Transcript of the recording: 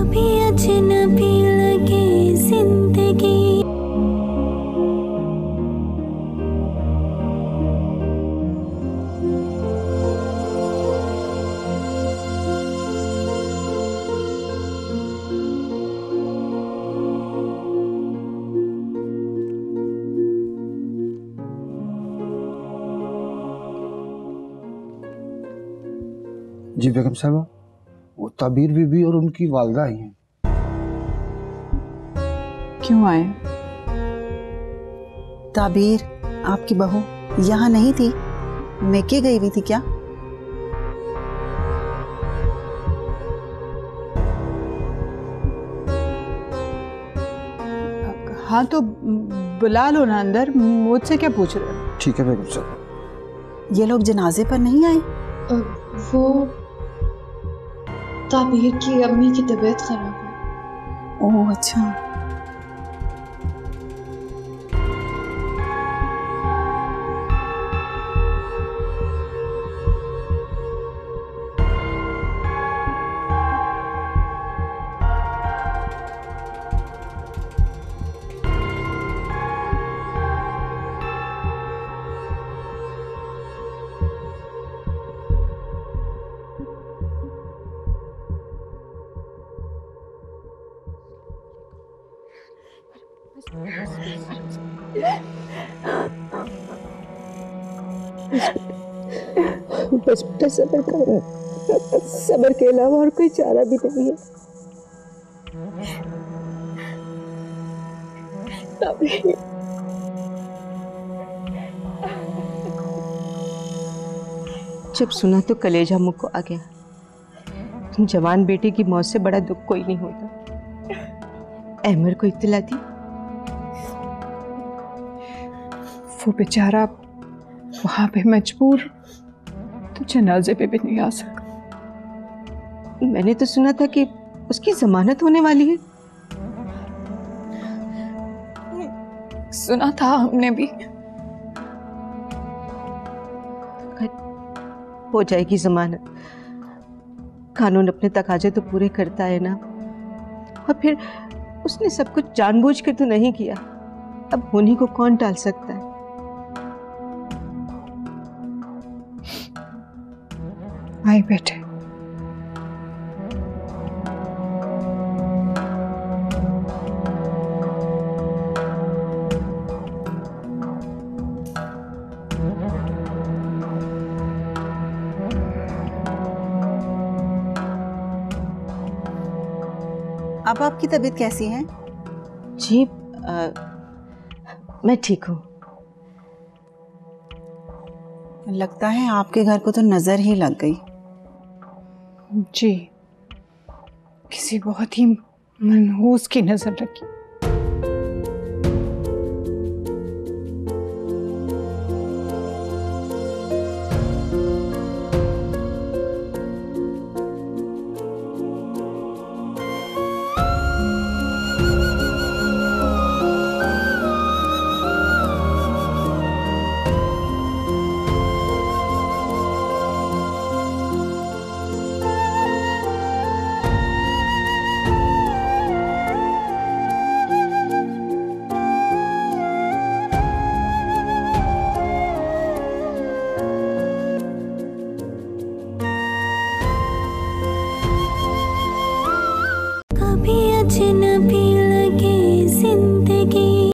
कभी अजनबी लगे जिंदगी। जी बेगम साहबा, वो ताबीर बीबी और उनकी वालदा आई हैं। क्यों आए? ताबीर आपकी बहू यहाँ नहीं थी, मेके गई हुई थी क्या? हाँ तो बुला लो ना अंदर, मुझसे क्या पूछ रहे हो? ठीक है बेगम साहबा। ये लोग जनाजे पर नहीं आए? वो ताबीर की अम्मी की तबीयत खराब है। ओह अच्छा। बस बेटा सब्र करो, सब्र के अलावा और कोई चारा भी नहीं है। जब सुना तो कलेजा मुँह को आ गया। जवान बेटे की मौत से बड़ा दुख कोई नहीं होता। अहमर को इत्तला दी? वो बेचारा वहां पे मजबूर, तो जनाजे पे भी नहीं आ सका। मैंने तो सुना था कि उसकी जमानत होने वाली है। सुना था हमने भी। हो जाएगी जमानत। कानून अपने तकाजे तो पूरे करता है ना। और फिर उसने सब कुछ जानबूझकर तो नहीं किया। अब होनी को कौन टाल सकता है? आई बेटे। अब आपकी तबीयत कैसी है? जी मैं ठीक हूँ। लगता है आपके घर को तो नजर ही लग गई। जी, किसी बहुत ही मनहूस की नजर लगी।